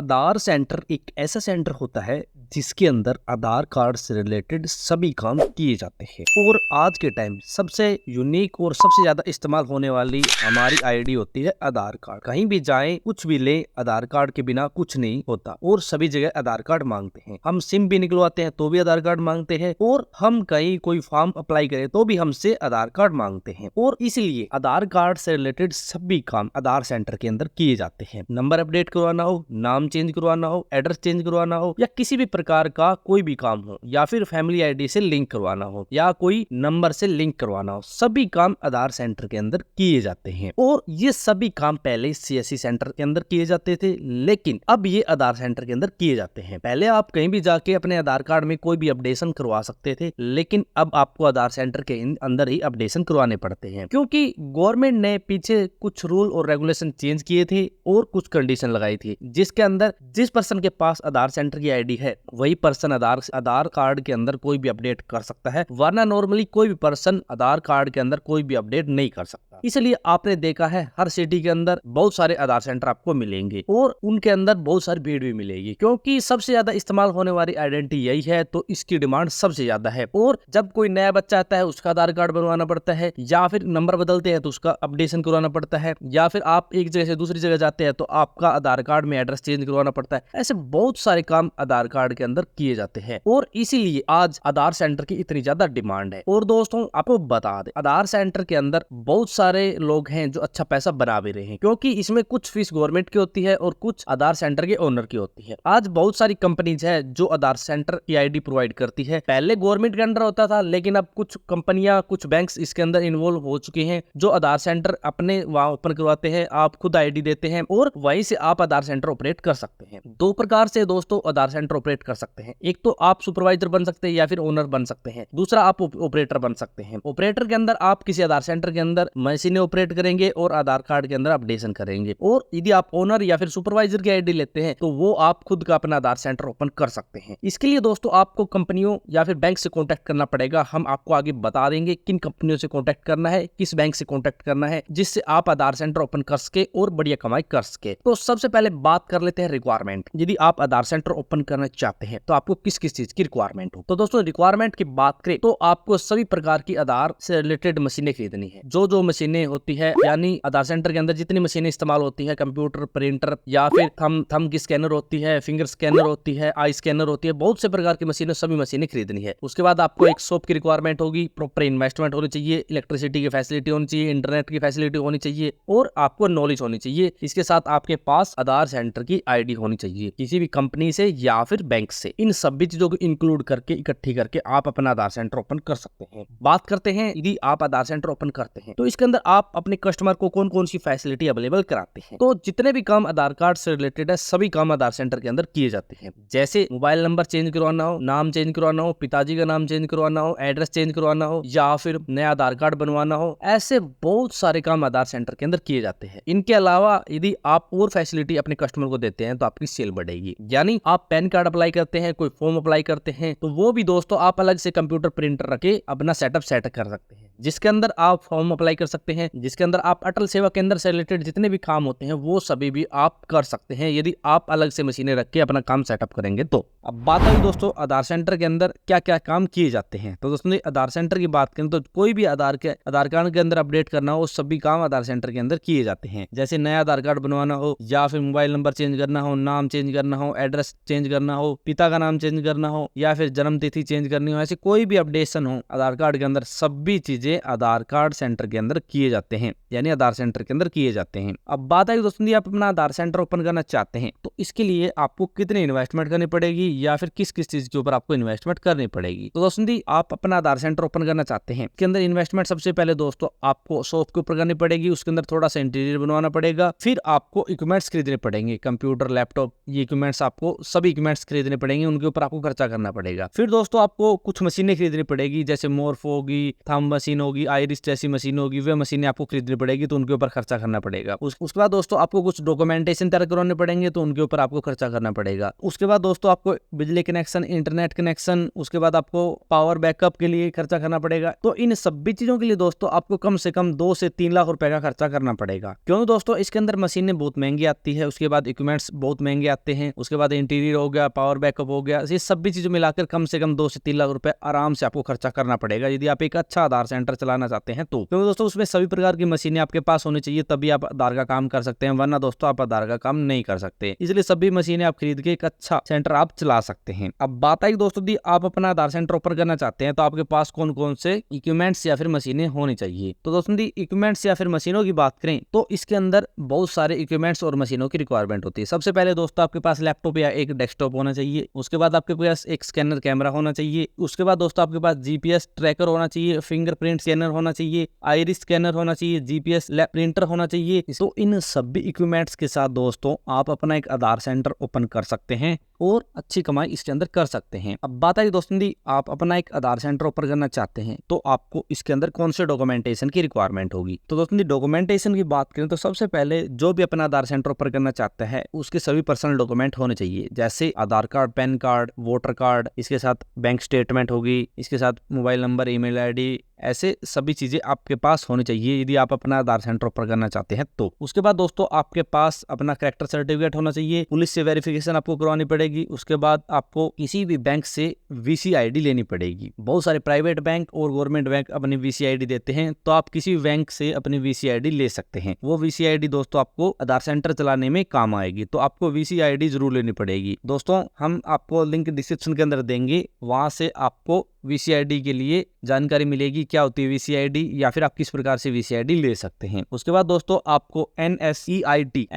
आधार centre एक ऐसा centre होता है जिसके अंदर आधार कार्ड से रिलेटेड सभी काम किए जाते हैं और आज के टाइम सबसे यूनिक और सबसे ज्यादा इस्तेमाल होने वाली हमारी आईडी होती है आधार कार्ड। कहीं भी जाएं कुछ भी ले आधार कार्ड के बिना कुछ नहीं होता और सभी जगह आधार कार्ड मांगते हैं। हम सिम भी निकलवाते हैं तो भी आधार कार्ड मांगते हैं और हम कहीं कोई फॉर्म अप्लाई करें तो भी हमसे आधार कार्ड मांगते हैं और इसलिए आधार कार्ड से रिलेटेड सभी काम आधार सेंटर के अंदर किए जाते हैं। नंबर अपडेट करवाना हो, नाम चेंज करवाना हो, एड्रेस चेंज करवाना हो या किसी भी प्रकार का कोई भी काम हो या फिर फैमिली आईडी से लिंक करवाना हो या कोई नंबर से लिंक करवाना हो, सभी काम आधार सेंटर के अंदर किए जाते हैं। और ये सभी काम पहले सीएससी सेंटर के अंदर किए जाते थे लेकिन अब ये आधार सेंटर के अंदर किए जाते हैं। पहले आप कहीं भी जाके अपने आधार कार्ड में कोई भी अपडेशन करवा सकते थे लेकिन अब आपको आधार सेंटर के अंदर ही अपडेशन करवाने पड़ते हैं क्योंकि गवर्नमेंट ने पीछे कुछ रूल और रेगुलेशन चेंज किए थे और कुछ कंडीशन लगाई थी जिसके अंदर जिस पर्सन के पास आधार सेंटर की आईडी है वही पर्सन आधार कार्ड के अंदर कोई भी अपडेट कर सकता है, वरना नॉर्मली कोई भी पर्सन आधार कार्ड के अंदर कोई भी अपडेट नहीं कर सकता। इसलिए आपने देखा है हर सिटी के अंदर बहुत सारे आधार सेंटर आपको मिलेंगे और उनके अंदर बहुत सारी भीड़ भी मिलेगी क्योंकि सबसे ज्यादा इस्तेमाल होने वाली आइडेंटिटी यही है तो इसकी डिमांड सबसे ज्यादा है। और जब कोई नया बच्चा आता है उसका आधार कार्ड बनवाना पड़ता है या फिर नंबर बदलते हैं तो उसका अपडेशन करवाना पड़ता है या फिर आप एक जगह से दूसरी जगह जाते हैं तो आपका आधार कार्ड में एड्रेस चेंज करवाना पड़ता है। ऐसे बहुत सारे काम आधार कार्ड के अंदर किए जाते हैं और इसीलिए आज आधार सेंटर की इतनी ज्यादा डिमांड है। और दोस्तों आपको बता दें आधार सेंटर के अंदर बहुत सारे लोग हैं जो अच्छा पैसा बना भी रहे हैं क्योंकि इसमें कुछ फीस गवर्नमेंट की होती है और कुछ आधार सेंटर के ओनर की होती है। आज बहुत सारी कंपनीज है जो आधार सेंटर की आईडी प्रोवाइड करती है। पहले गवर्नमेंट के अंडर होता था लेकिन अब कुछ कंपनियां कुछ बैंक्स इसके अंदर इन्वॉल्व हो चुके हैं जो आधार सेंटर अपने वहां ओपन करवाते हैं, आप खुद आईडी देते हैं और वहीं से आप आधार सेंटर ऑपरेट कर सकते हैं। दो प्रकार से दोस्तों आधार सेंटर ऑपरेट कर सकते हैं, एक तो आप सुपरवाइजर बन सकते हैं या फिर ओनर बन सकते हैं, दूसरा आप ऑपरेटर बन सकते हैं। ऑपरेटर के अंदर आप किसी आधार सेंटर के अंदर मशीनें ऑपरेट करेंगे और आधार कार्ड के अंदर अपडेशन करेंगे। और यदि आप ओनर या फिर सुपरवाइजर की आईडी लेते हैं तो वो आप खुद का अपना आधार सेंटर ओपन कर सकते हैं। इसके लिए दोस्तों आपको कंपनियों या फिर बैंक से कॉन्टेक्ट करना पड़ेगा। हम आपको आगे बता देंगे किन कंपनियों से कॉन्टेक्ट करना है, किस बैंक से कॉन्टेक्ट करना है जिससे आप आधार सेंटर ओपन कर सके और बढ़िया कमाई कर सके। तो सबसे पहले बात कर लेते हैं रिक्वायरमेंट। यदि आप आधार सेंटर ओपन करना चाहते हैं तो आपको किस किस चीज की रिक्वायरमेंट हो। तो दोस्तों रिक्वायरमेंट की बात करें तो आपको सभी प्रकार की आधार से रिलेटेड मशीनें खरीदनी है। जो मशीनें होती है यानी आधार सेंटर के अंदर जितनी मशीनें इस्तेमाल होती है, कंप्यूटर, प्रिंटर या फिर थंब की स्कैनर होती है, फिंगर स्कैनर होती है, आई स्कैनर होती है, बहुत से प्रकार की मशीनें, सभी मशीनें खरीदनी है। उसके बाद आपको एक शॉप की रिक्वायरमेंट होगी, प्रॉपर इन्वेस्टमेंट होनी चाहिए, इलेक्ट्रिसिटी की फैसिलिटी होनी चाहिए, इंटरनेट की फैसिलिटी होनी चाहिए और आपको नॉलेज होनी चाहिए। इसके साथ आपके पास आधार सेंटर की आईडी होनी चाहिए किसी भी कंपनी से या फिर बैंक से। इन सभी चीजों को इंक्लूड करके इकट्ठी करके आप अपना आधार सेंटर ओपन कर सकते हैं। बात करते हैं यदि आप आधार सेंटर ओपन करते हैं तो इसके अंदर आप अपने कस्टमर को कौन कौन सी फैसिलिटी अवेलेबल कराते हैं। तो जितने भी काम आधार कार्ड से रिलेटेड है सभी काम आधार सेंटर के अंदर किए जाते हैं। जैसे मोबाइल नंबर चेंज करवाना हो, नाम चेंज करवाना हो, पिताजी का नाम चेंज करवाना हो, एड्रेस चेंज करवाना हो या फिर नया आधार कार्ड बनवाना हो, ऐसे बहुत सारे काम आधार सेंटर के अंदर किए जाते हैं। इनके अलावा यदि आप और फैसिलिटी अपने कस्टमर को देते हैं तो आपकी सेल बढ़ेगी। यानी आप पैन कार्ड अप्लाई करते हैं, कोई फॉर्म अप्लाई करते हैं तो वो भी दोस्तों आप अलग से कंप्यूटर प्रिंटर रखे अपना सेटअप सेट कर सकते हैं जिसके अंदर आप फॉर्म अप्लाई कर सकते हैं, जिसके अंदर आप अटल सेवा केंद्र से रिलेटेड जितने भी काम होते हैं वो सभी भी आप कर सकते हैं यदि आप अलग से मशीनें रख के अपना काम सेटअप करेंगे तो। अब बात आई दोस्तों आधार सेंटर के अंदर क्या क्या काम किए जाते हैं। तो दोस्तों आधार सेंटर की बात करें तो कोई भी आधार कार्ड के अंदर अपडेट करना हो सभी काम आधार सेंटर के अंदर किए जाते हैं। जैसे नया आधार कार्ड बनवाना हो या फिर मोबाइल नंबर चेंज करना हो, नाम चेंज करना हो, एड्रेस चेंज करना हो, पिता का नाम चेंज करना हो या फिर जन्म तिथि चेंज करनी हो, ऐसे कोई भी अपडेशन हो आधार कार्ड के अंदर सभी चीजें आधार कार्ड सेंटर के अंदर किए जाते हैं यानी आधार सेंटर के अंदर किए जाते हैं। अब बात आई दोस्तों आप अपना आधार सेंटर ओपन करना चाहते हैं तो इसके लिए आपको कितनी इन्वेस्टमेंट करनी पड़ेगी या फिर किस किस चीज के ऊपर आपको इन्वेस्टमेंट करनी पड़ेगी। तो दोस्तों आप अपना आधार सेंटर ओपन करना चाहते हैं इसके अंदर इन्वेस्टमेंट सबसे पहले दोस्तों आपको शॉप के ऊपर करनी पड़ेगी, उसके अंदर थोड़ा सा इंटीरियर बनवाना पड़ेगा, फिर आपको इक्विपमेंट्स खरीदने पड़ेंगे, कंप्यूटर, लैपटॉप, ये इक्विपमेंट्स आपको सभी इक्विपमेंट्स खरीदने पड़ेंगे, उनके ऊपर आपको खर्चा करना पड़ेगा। फिर दोस्तों आपको कुछ मशीनें खरीदनी पड़ेगी जैसे मोर्फ होगी, थंब मशीन मशीन होगी, आयरिस जैसी मशीन होगी, वे मशीनें आपको खरीदनी पड़ेगी, तो उनके ऊपर खर्चा करना पड़ेगा। उसके बाद दोस्तों आपको कुछ डॉक्यूमेंटेशन तैयार करवाने पड़ेंगे, तो उनके ऊपर आपको खर्चा करना पड़ेगा। उसके बाद दोस्तों आपको बिजली कनेक्शन, इंटरनेट कनेक्शन, उसके बाद आपको पावर बैकअप के लिए खर्चा करना पड़ेगा। तो इन सभी चीजों के लिए दोस्तों आपको कम से कम 2 से 3 लाख रुपए का खर्चा करना पड़ेगा, क्योंकि दोस्तों इसके अंदर मशीनें बहुत महंगी आती है, उसके बाद इक्विपमेंट्स बहुत महंगे आते हैं, उसके बाद इंटीरियर हो गया, पावर बैकअप हो गया, ये सभी चीजों मिलाकर कम से कम 2 से 3 लाख रुपए आराम से आपको खर्चा करना पड़ेगा यदि आप एक अच्छा आधार सेंटर चलाना चाहते हैं तो। क्योंकि दोस्तों उसमें सभी प्रकार की मशीनें आपके पास होनी चाहिए, तभी आप आधार का काम कर सकते हैं, वरना दोस्तों आप आधार का काम नहीं कर सकते। इसलिए सभी मशीनें आप खरीद के एक अच्छा सेंटर आप चला सकते हैं। अब बात आई दोस्तों दी आप अपना आधार सेंटर ओपन करना चाहते हैं तो आपके पास कौन कौन से इक्विपमेंट्स या फिर मशीनें होनी चाहिए। तो दोस्तों दी इक्विपमेंट्स या फिर मशीनों की बात करें तो इसके अंदर बहुत सारे इक्विपमेंट्स और मशीनों की रिक्वायरमेंट होती है। सबसे पहले दोस्तों आपके पास लैपटॉप या एक डेस्कटॉप होना चाहिए, उसके बाद आपके पास एक स्कैनर कैमरा होना चाहिए, उसके बाद दोस्तों आपके पास जीपीएस ट्रैकर होना चाहिए, फिंगरप्रिंट स्कैनर होना चाहिए, आइरिस स्कैनर होना चाहिए, जीपीएस प्रिंटर होना चाहिए। तो इन सभी इक्विपमेंट्स के साथ दोस्तों आप अपना एक आधार सेंटर ओपन कर सकते हैं और अच्छी कमाई इसके अंदर कर सकते हैं। अब बात आई दोस्तों दी आप अपना एक आधार सेंटर ओपन करना चाहते हैं तो आपको इसके अंदर कौन से डॉक्यूमेंटेशन की रिक्वायरमेंट होगी। तो दोस्तों दी डॉक्यूमेंटेशन की बात करें तो सबसे पहले जो भी अपना आधार सेंटर ओपन करना चाहता है उसके सभी पर्सनल डॉक्यूमेंट होने चाहिए, जैसे Aadhaar card, PAN card, voter card, इसके साथ बैंक स्टेटमेंट होगी, इसके साथ मोबाइल नंबर, ईमेल आईडी, ऐसे सभी चीजें आपके पास होनी चाहिए यदि आप अपना आधार सेंटर ओपन करना चाहते हैं तो। उसके बाद दोस्तों आपके पास अपना कैरेक्टर सर्टिफिकेट होना चाहिए, पुलिस से वेरिफिकेशन आपको करवानी पड़ेगी, उसके बाद आपको किसी भी बैंक से वीसीआईडी लेनी पड़ेगी। बहुत सारे प्राइवेट बैंक और गवर्नमेंट बैंक अपनी वीसीआईडी देते हैं, तो आप किसी बैंक से अपनी वीसीआईडी ले सकते हैं। वो वीसीआईडी दोस्तों आपको आधार सेंटर चलाने में काम आएगी, तो आपको वीसीआईडी जरूर लेनी पड़ेगी। दोस्तों हम आपको लिंक डिस्क्रिप्शन के अंदर देंगे, वहां से आपको वीसीआईडी के लिए जानकारी मिलेगी, क्या होती है वीसीआईडी या फिर आप किस प्रकार से वीसीआईडी ले सकते हैं। उसके बाद दोस्तों आपको एनएसईआईटी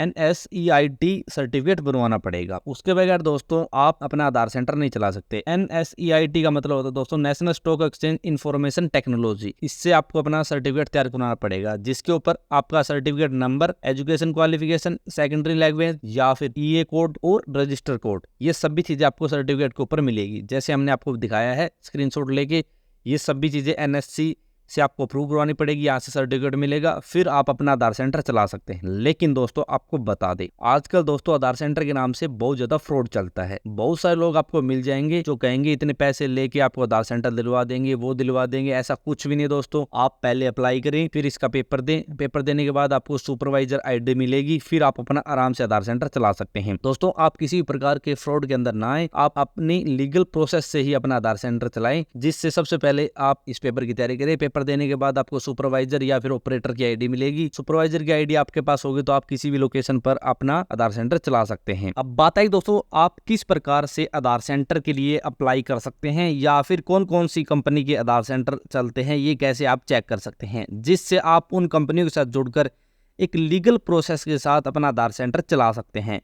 सर्टिफिकेट बनवाना पड़ेगा, उसके बगैर दोस्तों आप अपना आधार सेंटर नहीं चला सकते। एनएसईआईटी का मतलब होता है दोस्तों national stock exchange information technology, इससे आपको अपना सर्टिफिकेट तैयार करवाना पड़ेगा, जिसके ऊपर आपका certificate number, education qualification, secondary language या फिर ईए कोड और रजिस्टर कोड, ये सभी चीजें आपको सर्टिफिकेट के ऊपर मिलेगी। जैसे हमने आपको दिखाया है स्क्रीनशॉट लेके, ये सभी चीजें एनएससी से आपको अप्रूव करवानी पड़ेगी, यहाँ से सर्टिफिकेट मिलेगा, फिर आप अपना आधार सेंटर चला सकते हैं। लेकिन दोस्तों आपको बता दें आजकल दोस्तों आधार सेंटर के नाम से बहुत ज्यादा फ्रॉड चलता है। बहुत सारे लोग आपको मिल जाएंगे जो कहेंगे इतने पैसे लेके आपको आधार सेंटर दिलवा देंगे, वो दिलवा देंगे। ऐसा कुछ भी नहीं दोस्तों, आप पहले अप्लाई करें, फिर इसका पेपर दें, पेपर देने के बाद आपको सुपरवाइजर आईडी मिलेगी, फिर आप अपना आराम से आधार सेंटर चला सकते हैं। दोस्तों आप किसी प्रकार के फ्रॉड के अंदर ना आए, आप अपनी लीगल प्रोसेस से ही अपना आधार सेंटर चलाएं, जिससे सबसे पहले आप इस पेपर की तैयारी करें। पेपर देने के बाद आपको सुपरवाइजर या फिर ऑपरेटर की आईडी मिलेगी, सुपरवाइजर की आईडी आपके पास होगी तो आप किसी भी लोकेशन पर अपना आधार सेंटर चला सकते हैं। अब बात आई दोस्तों आप किस प्रकार से आधार सेंटर के लिए अप्लाई कर सकते हैं या फिर कौन कौन सी कंपनी के आधार सेंटर चलते हैं, ये कैसे आप चेक कर सकते हैं, जिससे आप उन कंपनियों के साथ जुड़कर एक लीगल प्रोसेस के साथ अपना आधार सेंटर चला सकते हैं।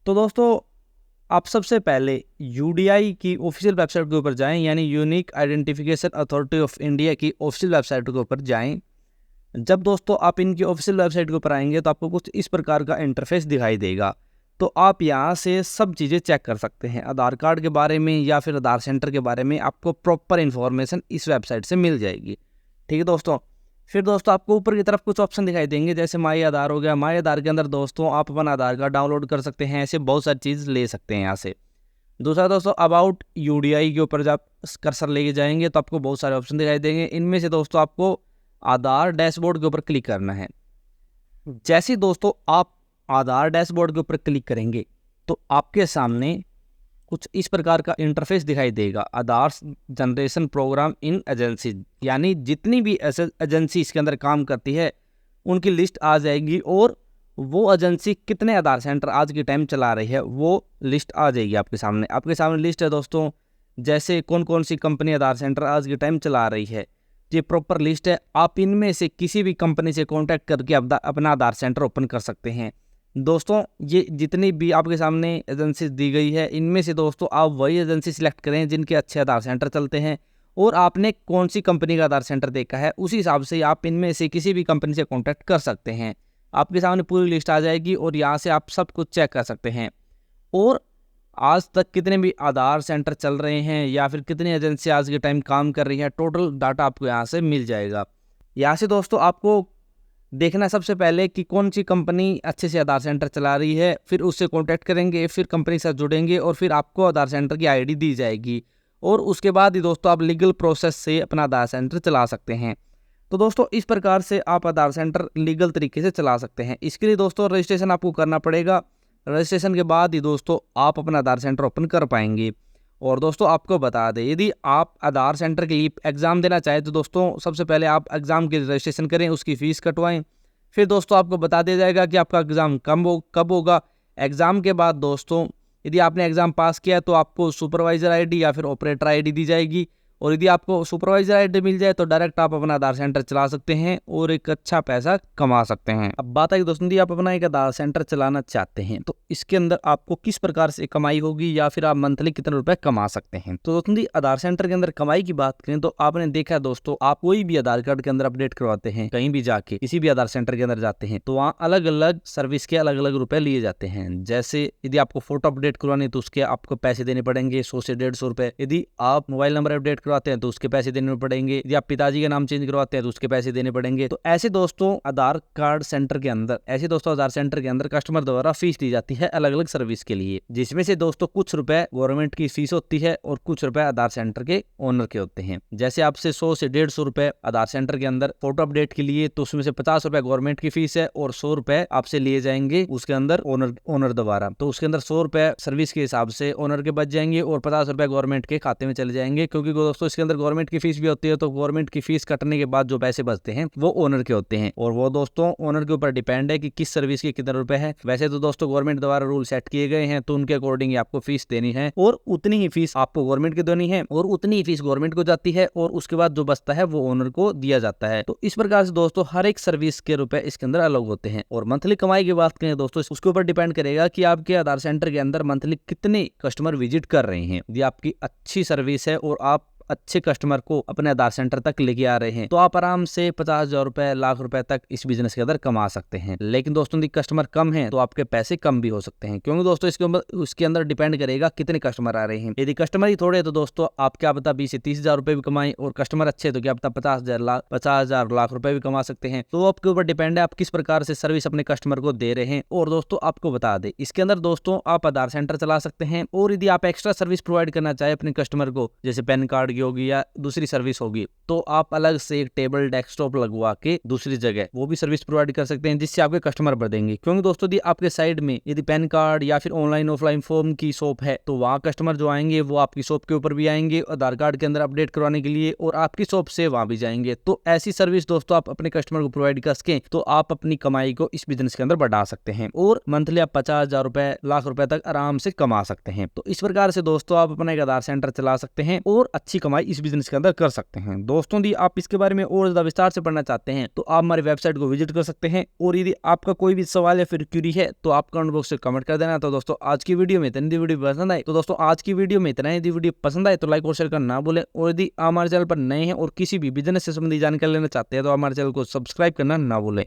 तो दोस्तों आप सबसे पहले यूडीआई की ऑफिशियल वेबसाइट के ऊपर जाएं, यानी unique identification authority of India की ऑफिशियल वेबसाइट के ऊपर जाएं। जब दोस्तों आप इनकी ऑफिशियल वेबसाइट के ऊपर आएंगे तो आपको कुछ इस प्रकार का इंटरफेस दिखाई देगा, तो आप यहाँ से सब चीज़ें चेक कर सकते हैं। आधार कार्ड के बारे में या फिर आधार सेंटर के बारे में आपको प्रॉपर इन्फॉर्मेशन इस वेबसाइट से मिल जाएगी। ठीक है दोस्तों, फिर दोस्तों आपको ऊपर की तरफ कुछ ऑप्शन दिखाई देंगे, जैसे माई आधार हो गया। माई आधार के अंदर दोस्तों आप अपना आधार कार्ड डाउनलोड कर सकते हैं, ऐसे बहुत सारी चीज़ ले सकते हैं यहाँ से। दूसरा दोस्तों अबाउट यूडीआई के ऊपर जब कर्सर लेके जाएंगे तो आपको बहुत सारे ऑप्शन दिखाई देंगे। इनमें से दोस्तों आपको आधार डैशबोर्ड के ऊपर क्लिक करना है। जैसे दोस्तों आप आधार डैशबोर्ड के ऊपर क्लिक करेंगे तो आपके सामने कुछ इस प्रकार का इंटरफेस दिखाई देगा, आधार जनरेशन प्रोग्राम इन एजेंसी, यानी जितनी भी एजेंसी इसके अंदर काम करती है उनकी लिस्ट आ जाएगी और वो एजेंसी कितने आधार सेंटर आज के टाइम चला रही है वो लिस्ट आ जाएगी आपके सामने। आपके सामने लिस्ट है दोस्तों, जैसे कौन कौन सी कंपनी आधार सेंटर आज के टाइम चला रही है, ये प्रॉपर लिस्ट है। आप इनमें से किसी भी कंपनी से कांटेक्ट करके अपना आधार सेंटर ओपन कर सकते हैं। दोस्तों ये जितनी भी आपके सामने एजेंसी दी गई है इनमें से दोस्तों आप वही एजेंसी सिलेक्ट करें जिनके अच्छे आधार सेंटर चलते हैं और आपने कौन सी कंपनी का आधार सेंटर देखा है उसी हिसाब से आप इनमें से किसी भी कंपनी से कांटेक्ट कर सकते हैं। आपके सामने पूरी लिस्ट आ जाएगी और यहाँ से आप सब कुछ चेक कर सकते हैं। और आज तक कितने भी आधार सेंटर चल रहे हैं या फिर कितनी एजेंसी आज के टाइम काम कर रही है, टोटल डाटा आपको यहाँ से मिल जाएगा। यहाँ से दोस्तों आपको देखना है सबसे पहले कि कौन सी कंपनी अच्छे से आधार सेंटर चला रही है, फिर उससे कॉन्टैक्ट करेंगे, फिर कंपनी से जुड़ेंगे और फिर आपको आधार सेंटर की आईडी दी जाएगी और उसके बाद ही दोस्तों आप लीगल प्रोसेस से अपना आधार सेंटर चला सकते हैं। तो दोस्तों इस प्रकार से आप आधार सेंटर लीगल तरीके से चला सकते हैं। इसके लिए दोस्तों रजिस्ट्रेशन आपको करना पड़ेगा। रजिस्ट्रेशन के बाद ही दोस्तों आप अपना आधार सेंटर ओपन कर पाएंगे। और दोस्तों आपको बता दें, यदि आप आधार सेंटर के लिए एग्ज़ाम देना चाहें तो दोस्तों सबसे पहले आप एग्ज़ाम के रजिस्ट्रेशन करें, उसकी फ़ीस कटवाएं। फिर दोस्तों आपको बता दिया जाएगा कि आपका एग्ज़ाम कब होगा। एग्ज़ाम के बाद दोस्तों यदि आपने एग्ज़ाम पास किया तो आपको सुपरवाइज़र आईडी या फिर ऑपरेटर आईडी दी जाएगी। और यदि आपको सुपरवाइजर आईडी मिल जाए तो डायरेक्ट आप अपना आधार सेंटर चला सकते हैं और एक अच्छा पैसा कमा सकते हैं। अब बात आई दोस्तों, यदि आप अपना एक आधार सेंटर चलाना चाहते हैं तो इसके अंदर आपको किस प्रकार से कमाई होगी या फिर आप मंथली कितने रुपए कमा सकते हैं। तो दोस्तों आधार सेंटर के अंदर कमाई की बात करें तो आपने देखा दोस्तों, आप कोई भी आधार कार्ड के अंदर अपडेट करवाते हैं, कहीं भी जाके किसी भी आधार सेंटर के अंदर जाते हैं तो वहाँ अलग अलग सर्विस के अलग अलग रुपए लिए जाते हैं। जैसे यदि आपको फोटो अपडेट करवानी है तो उसके आपको पैसे देने पड़ेंगे 100 से 150 रुपए। यदि आप मोबाइल नंबर अपडेट करवाते हैं तो उसके पैसे देने पड़ेंगे। यदि आप पिताजी का नाम चेंज करवाते हैं तो उसके पैसे देने पड़ेंगे। तो ऐसे दोस्तों आधार सेंटर के अंदर कस्टमर द्वारा फीस दी जाती है अलग अलग सर्विस के लिए, जिसमें से दोस्तों कुछ रुपए गवर्नमेंट की फीस होती है और कुछ रुपए आधार सेंटर के ओनर के होते हैं। जैसे आपसे 100 से 150 रुपए आधार सेंटर के अंदर फोटो अपडेट के लिए, तो उसमें से 50 रुपए गवर्नमेंट की फीस है और 100 रुपए आपसे लिए जाएंगे उसके अंदर ओनर द्वारा। तो उसके अंदर 100 रुपए सर्विस के हिसाब से ओनर के बच जाएंगे और 50 रुपए गवर्नमेंट के खाते में चले जाएंगे, क्योंकि दोस्तों इसके अंदर गवर्नमेंट की फीस भी होती है। तो गवर्नमेंट की फीस कटने के बाद जो पैसे बचते हैं वो ओनर के होते हैं और वो दोस्तों ओनर के ऊपर डिपेंड है कि किस सर्विस के कितने रुपए है। वैसे तो दोस्तों गवर्नमेंट द्वारा रूल सेट किए गए हैं तो उनके अकॉर्डिंग आपको फीस देनी है और उतनी ही फीस आपको गवर्नमेंट की देनी है और उतनी ही फीस गवर्नमेंट को जाती है और उसके बाद जो बचता है वो ओनर को दिया जाता है। तो इस प्रकार से दोस्तों हर एक सर्विस के रुपए इसके अंदर अलग होते हैं। और मंथली कमाई की बात करें दोस्तों, उसके ऊपर डिपेंड करेगा कि आपके आधार सेंटर के अंदर मंथली कितने कस्टमर विजिट कर रहे हैं। यदि आपकी अच्छी सर्विस है और आप अच्छे कस्टमर को अपने आधार सेंटर तक लेके आ रहे हैं तो आप आराम से 50,000 रुपए, लाख रुपए तक इस बिजनेस के अंदर कमा सकते हैं। लेकिन दोस्तों यदि कस्टमर कम है तो आपके पैसे कम भी हो सकते हैं, क्योंकि दोस्तों इसके अंदर डिपेंड करेगा कितने कस्टमर आ रहे हैं। यदि कस्टमर ही थोड़े तो दोस्तों आप क्या पता 20 से 30,000 रुपए भी कमाएं और कस्टमर अच्छे तो क्या पता 50,000 लाख रुपए भी कमा सकते हैं। तो आपके ऊपर डिपेंड है आप किस प्रकार से सर्विस अपने कस्टमर को दे रहे हैं। और दोस्तों आपको बता दें, इसके अंदर दोस्तों आप आधार सेंटर चला सकते हैं और यदि आप एक्स्ट्रा सर्विस प्रोवाइड करना चाहे अपने कस्टमर को, जैसे पैन कार्ड की होगी या दूसरी सर्विस होगी, तो आप अलग से एक टेबल डेस्कटॉप लगवा के दूसरी जगह वो भी सर्विस प्रोवाइड कर सकते हैं, जिससे आपके कस्टमर बढ़ देंगे। क्योंकि दोस्तों यदि आपके साइड में यदि पैन कार्ड या फिर ऑनलाइन ऑफलाइन फॉर्म की शॉप है तो वहाँ कस्टमर जो आएंगे वो आपकी शॉप के ऊपर भी आएंगे आधार कार्ड के अंदर अपडेट करवाने के लिए और आपकी शॉप से वहाँ भी जाएंगे। तो ऐसी सर्विस दोस्तों आप अपने कस्टमर को प्रोवाइड कर सकें तो आप अपनी कमाई को इस बिजनेस के अंदर बढ़ा सकते हैं और मंथली आप 50,000 रुपए, लाख रुपए तक आराम से कमा सकते हैं। तो इस प्रकार से दोस्तों आप अपना एक आधार सेंटर चला सकते हैं और अच्छी कमाई इस बिजनेस के अंदर कर सकते हैं। दोस्तों यदि आप इसके बारे में और ज्यादा विस्तार से पढ़ना चाहते हैं तो आप हमारी वेबसाइट को विजिट कर सकते हैं और यदि आपका कोई भी सवाल या फिर क्यूरी है तो आप कमेंट बॉक्स से कमेंट कर देना। तो दोस्तों आज की वीडियो में इतना, यदि वीडियो पसंद आए तो दोस्तों आज की वीडियो में इतना, यदि वीडियो पसंद आए तो लाइक और शेयर करना ना भूलें और यदि आप हमारे चैनल पर नए हैं और किसी भी बिजनेस से संबंधित जानकारी लेना चाहते हैं तो हमारे चैनल को सब्सक्राइब करना ना भूलें।